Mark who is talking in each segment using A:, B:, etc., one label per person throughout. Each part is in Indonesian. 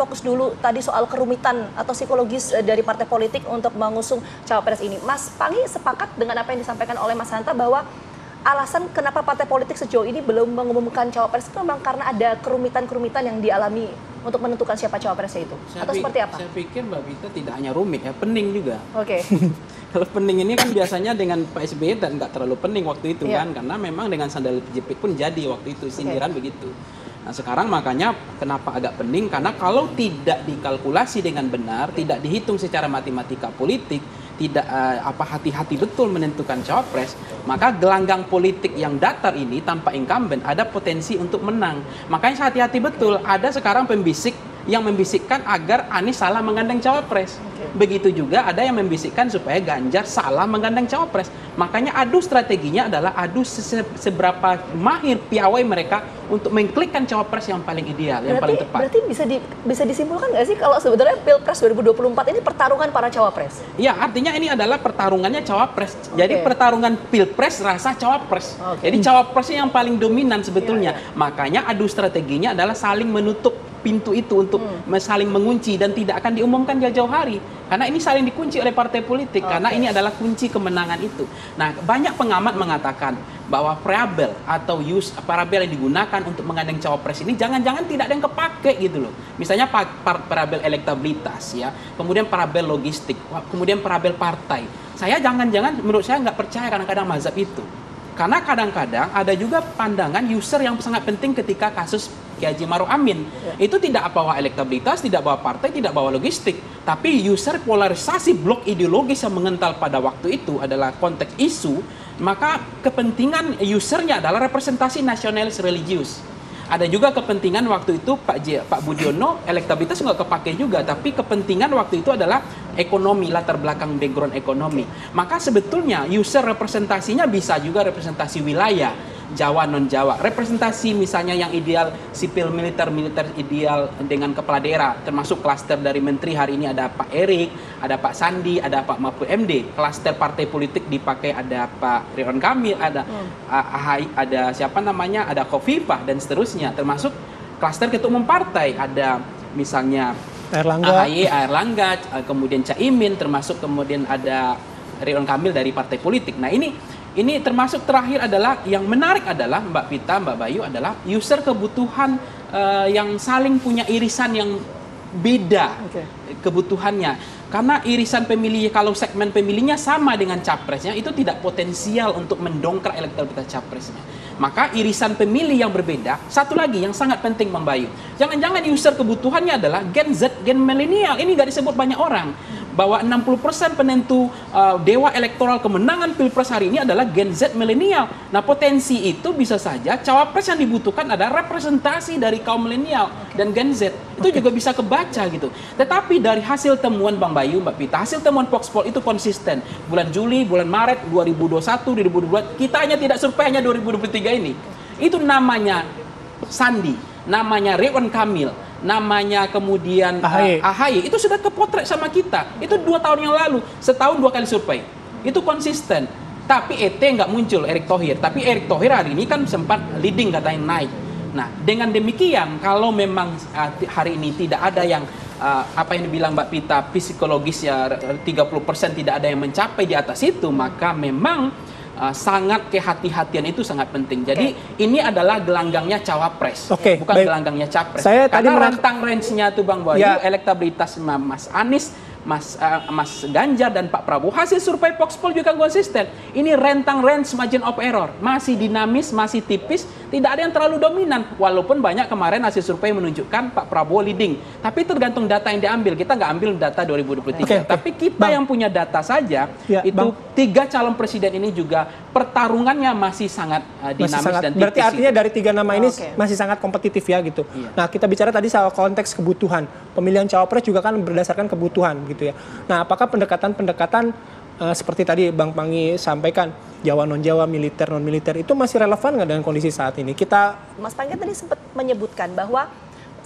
A: fokus dulu tadi soal kerumitan atau psikologis dari partai politik untuk mengusung cawapres ini. Mas Panggi sepakat dengan apa yang disampaikan oleh Mas Hanta bahwa alasan kenapa partai politik sejauh ini belum mengumumkan cawapres itu memang karena ada kerumitan-kerumitan yang dialami untuk menentukan siapa cawapresnya itu? Atau seperti apa?
B: Saya pikir Mbak Vita tidak hanya rumit ya, pening juga.
A: Oke.
B: Kalau pening ini kan biasanya dengan Pak SBY dan nggak terlalu pening waktu itu kan, karena memang dengan sandal jepit pun jadi waktu itu sindiran begitu. Nah sekarang makanya kenapa agak pening, karena kalau tidak dikalkulasi dengan benar, tidak dihitung secara matematika politik, tidak hati-hati betul menentukan cawapres, maka gelanggang politik yang datar ini tanpa incumbent ada potensi untuk menang. Makanya hati-hati betul, ada sekarang pembisik yang membisikkan agar Anies salah menggandeng cawapres. Begitu juga ada yang membisikkan supaya Ganjar salah menggandeng cawapres. Makanya adu strateginya adalah adu seberapa mahir piawai mereka untuk mengklikkan cawapres yang paling ideal, yang paling tepat.
A: Berarti bisa disimpulkan nggak sih kalau sebenarnya Pilpres 2024 ini pertarungan para cawapres?
B: Ya, artinya ini adalah pertarungannya cawapres. Jadi pertarungan Pilpres rasa cawapres. Jadi cawapresnya yang paling dominan sebetulnya. Makanya adu strateginya adalah saling menutup pintu itu untuk saling mengunci dan tidak akan diumumkan jauh-jauh hari. Karena ini saling dikunci oleh partai politik, karena ini adalah kunci kemenangan itu. Nah, banyak pengamat mengatakan bahwa parabel atau parabel yang digunakan untuk menggandeng cawapres ini jangan-jangan tidak ada yang kepake gitu loh. Misalnya parabel elektabilitas ya, kemudian parabel logistik, kemudian parabel partai. Saya jangan-jangan menurut saya nggak percaya kadang-kadang mazhab itu. Karena kadang-kadang ada juga pandangan user yang sangat penting ketika kasus Kiai Haji Maruf Amin. Itu tidak bawa elektabilitas, tidak bawa partai, tidak bawa logistik. Tapi user polarisasi blok ideologis yang mengental pada waktu itu adalah konteks isu, maka kepentingan usernya adalah representasi nasionalis religius. Ada juga kepentingan waktu itu Pak Budiono, elektabilitas nggak kepake juga, tapi kepentingan waktu itu adalah ekonomi, latar belakang background ekonomi. Maka sebetulnya user representasinya bisa juga representasi wilayah, Jawa non-Jawa. Representasi misalnya yang ideal sipil militer ideal dengan kepala daerah, termasuk klaster dari menteri hari ini ada Pak Erik, ada Pak Sandi, ada Pak Mahfud MD. Klaster partai politik dipakai ada Pak Ridwan Kamil, ada ada siapa namanya, ada Khofifah dan seterusnya. Termasuk klaster ketua umum partai ada misalnya AHY, Air Langga, kemudian Caimin, termasuk kemudian ada Ridwan Kamil dari partai politik. Nah ini termasuk terakhir adalah yang menarik adalah Mbak Vita, Mbak Bayu adalah user kebutuhan yang saling punya irisan yang beda kebutuhannya. Karena irisan pemilih, kalau segmen pemilihnya sama dengan capresnya, itu tidak potensial untuk mendongkrak elektabilitas capresnya. Maka irisan pemilih yang berbeda, satu lagi yang sangat penting Bang Bayu. Jangan-jangan user kebutuhannya adalah Gen Z, Gen milenial. Ini nggak disebut banyak orang. Bahwa 60% penentu dewa elektoral kemenangan Pilpres hari ini adalah Gen Z milenial. Nah, potensi itu bisa saja cawapres yang dibutuhkan adalah representasi dari kaum milenial dan Gen Z. Itu juga bisa kebaca gitu. Tetapi dari hasil temuan Bang Bayu, Mbak Pita, hasil temuan Voxpol itu konsisten. Bulan Juli, bulan Maret 2021, 2022, kita hanya tidak survei hanya 2023 ini. Itu namanya Sandi, namanya Ridwan Kamil, namanya kemudian AHY, itu sudah kepotret sama kita. Itu 2 tahun yang lalu, setahun 2 kali survei. Itu konsisten. Tapi ET nggak muncul, Erick Thohir. Tapi Erick Thohir hari ini kan sempat leading, katanya naik. Nah, dengan demikian, kalau memang hari ini tidak ada yang apa yang dibilang Mbak Pita, psikologis ya 30% tidak ada yang mencapai di atas itu, maka memang sangat kehati-hatian itu sangat penting. Jadi ini adalah gelanggangnya cawapres, bukan gelanggangnya capres. Karena rentang range-nya tuh Bang Bayu, elektabilitas Mas Anies, Mas Ganjar dan Pak Prabowo, hasil survei Voxpol juga konsisten. Ini rentang range margin of error, masih dinamis, masih tipis, tidak ada yang terlalu dominan. Walaupun banyak kemarin hasil survei menunjukkan Pak Prabowo leading, tapi tergantung data yang diambil. Kita nggak ambil data 2023, tapi kita yang punya data saja, itu 3 calon presiden ini juga pertarungannya masih sangat dinamis dan tipis.
C: Berarti artinya dari 3 nama ini masih sangat kompetitif ya gitu. Nah, kita bicara tadi soal konteks kebutuhan. Pemilihan cawapres juga kan berdasarkan kebutuhan gitu ya. Nah, apakah pendekatan-pendekatan seperti tadi Bang Panggi sampaikan, Jawa non-Jawa, militer non-militer, itu masih relevan nggak dengan kondisi saat ini?
A: Mas Panggi tadi sempat menyebutkan bahwa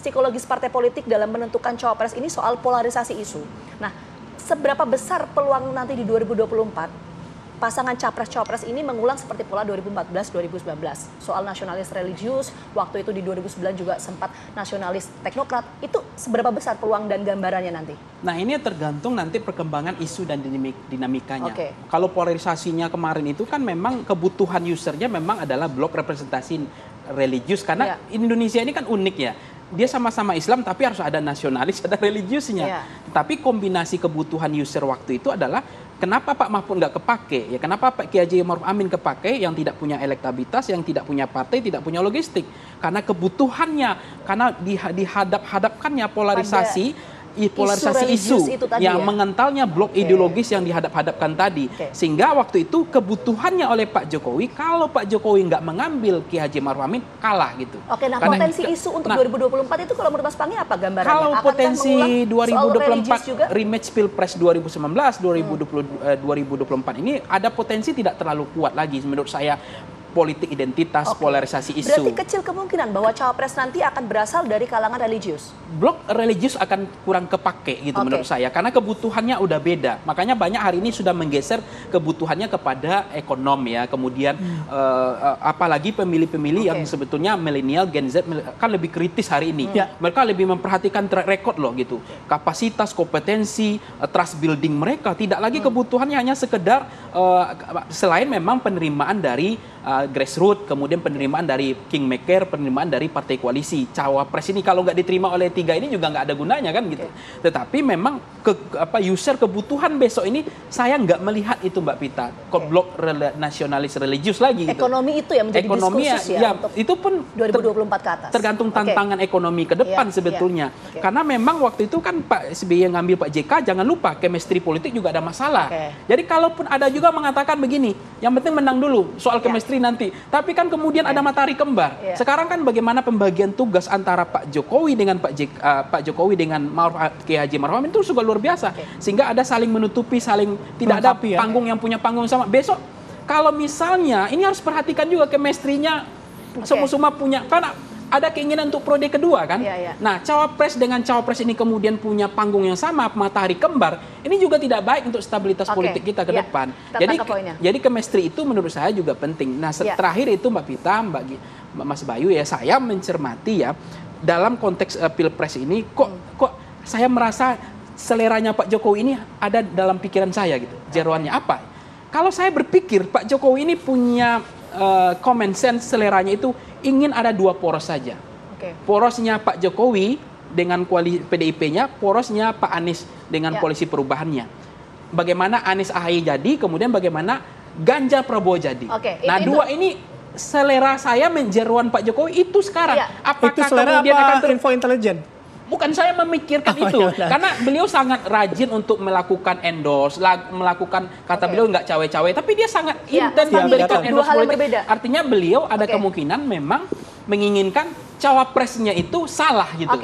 A: psikologis partai politik dalam menentukan cawapres ini soal polarisasi isu. Nah, seberapa besar peluang nanti di 2024 pasangan capres-cawapres ini mengulang seperti pola 2014-2019. Soal nasionalis religius, waktu itu di 2009 juga sempat nasionalis teknokrat. Itu seberapa besar peluang dan gambarannya nanti?
B: Nah, ini tergantung nanti perkembangan isu dan dinamikanya.
A: Oke.
B: Kalau polarisasinya kemarin itu kan memang kebutuhan usernya memang adalah blok representasi religius. Karena Indonesia ini kan unik ya. Dia sama-sama Islam tapi harus ada nasionalis, ada religiusnya. Tapi kombinasi kebutuhan user waktu itu adalah kenapa Pak Mahfud nggak kepake? Ya kenapa Pak Kiai Haji Ma'ruf Amin kepake yang tidak punya elektabilitas, yang tidak punya partai, tidak punya logistik? Karena kebutuhannya, karena dihadap-hadapkannya polarisasi. Polarisasi isu yang mengentalnya blok ideologis yang dihadap-hadapkan tadi. Sehingga waktu itu kebutuhannya oleh Pak Jokowi, kalau Pak Jokowi nggak mengambil Kiai Haji Ma'ruf Amin, kalah gitu.
A: Oke, nah potensi isu untuk 2024 itu kalau menurut Mas Pangi apa gambarannya?
B: Kalau
A: Akankah
B: potensi 2024
A: juga?
B: rematch Pilpres 2019, 2024 ini ada potensi tidak terlalu kuat lagi menurut saya. Politik identitas, polarisasi isu.
A: Berarti kecil kemungkinan bahwa cawapres nanti akan berasal dari kalangan religius?
B: Blok religius akan kurang kepake gitu menurut saya. Karena kebutuhannya udah beda. Makanya banyak hari ini sudah menggeser kebutuhannya kepada ekonom ya. Kemudian apalagi pemilih-pemilih yang sebetulnya milenial, Gen Z kan lebih kritis hari ini. Mereka lebih memperhatikan track record loh gitu. Kapasitas, kompetensi, trust building mereka. Tidak lagi kebutuhannya hanya sekedar selain memang penerimaan dari grassroots, kemudian penerimaan dari kingmaker, penerimaan dari partai koalisi. Cawapres ini kalau nggak diterima oleh tiga ini juga nggak ada gunanya kan gitu. Tetapi memang user kebutuhan besok ini saya nggak melihat itu Mbak Pita. Blok nasionalis religius lagi.
A: Ekonomi itu yang menjadi diskursus ya untuk
B: itu pun
A: 2024 ke atas.
B: Tergantung tantangan ekonomi ke depan sebetulnya. Karena memang waktu itu kan Pak SBY yang ngambil Pak JK, jangan lupa chemistry politik juga ada masalah. Jadi kalaupun ada juga mengatakan begini, yang penting menang dulu soal chemistry nanti. Tapi kan kemudian ada matahari kembar. Sekarang kan bagaimana pembagian tugas antara Pak Jokowi dengan Pak Jokowi dengan Kiai Haji Ma'ruf Amin itu juga luar biasa. Sehingga ada saling menutupi, saling tidak ada panggung yang punya panggung sama. Besok kalau misalnya ini harus perhatikan juga chemistry-nya semua punya, karena ada keinginan untuk periode kedua kan. Nah, cawapres dengan cawapres ini kemudian punya panggung yang sama, matahari kembar, ini juga tidak baik untuk stabilitas politik kita ke depan. Jadi chemistry itu menurut saya juga penting. Nah, terakhir itu Mbak Pita, Mas Bayu ya, saya mencermati ya dalam konteks Pilpres ini kok saya merasa seleranya Pak Jokowi ini ada dalam pikiran saya gitu. Jeroannya apa? Kalau saya berpikir Pak Jokowi ini punya common sense, seleranya itu ingin ada dua poros saja. Porosnya Pak Jokowi dengan koalisi PDIP-nya, porosnya Pak Anies dengan koalisi perubahannya. Bagaimana Anies AHY jadi, kemudian bagaimana Ganjar Prabowo jadi. Nah, dua ini selera saya menjeruan Pak Jokowi itu sekarang. Apakah
C: itu selera
B: kemudian
C: apa
B: akan
C: info intelijen?
B: Bukan saya memikirkan itu, karena beliau sangat rajin untuk melakukan endorse, melakukan beliau nggak cawe-cawe, tapi dia sangat intens memberikan endorse politik. Artinya beliau ada kemungkinan memang menginginkan cawapresnya itu salah gitu.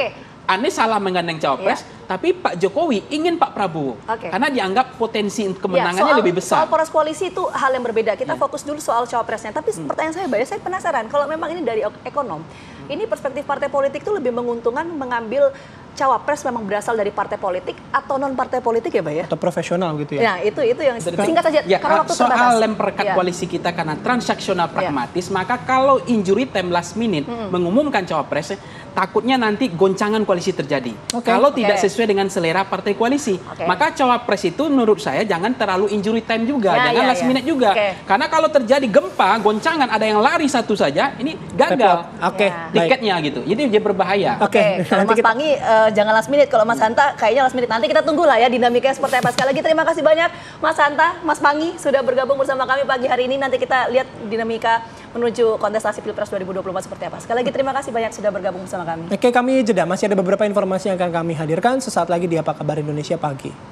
B: Anies salah menggandeng cawapres, tapi Pak Jokowi ingin Pak Prabowo. Karena dianggap potensi kemenangannya lebih besar.
A: Soal poros koalisi itu hal yang berbeda. Kita fokus dulu soal cawapresnya. Tapi pertanyaan saya penasaran, kalau memang ini dari ekonom, ini perspektif partai politik itu lebih menguntungkan mengambil cawapres memang berasal dari partai politik atau non partai politik ya, Mbak ya?
C: Atau profesional gitu ya?
A: Nah, itu yang singkat saja.
B: Karena waktu soal lem perekat koalisi kita karena transaksional pragmatis, maka kalau injury time last minute mengumumkan cawapresnya, takutnya nanti goncangan koalisi terjadi. Kalau tidak sesuai dengan selera partai koalisi. Maka cawapres itu menurut saya jangan terlalu injury time juga, jangan last minute juga. Karena kalau terjadi gempa, goncangan, ada yang lari satu saja, ini gagal tiketnya gitu. Jadi dia berbahaya.
A: Kalau Mas Pangi jangan last minute, kalau Mas Hanta kayaknya last minute. Nanti kita tunggulah ya dinamikanya seperti apa. Sekali lagi terima kasih banyak Mas Hanta, Mas Pangi sudah bergabung bersama kami pagi hari ini. Nanti kita lihat dinamika menuju kontestasi Pilpres 2024 seperti apa. Sekali lagi terima kasih banyak sudah bergabung bersama kami.
C: Oke, kami jeda. Masih ada beberapa informasi yang akan kami hadirkan sesaat lagi di Apa Kabar Indonesia Pagi.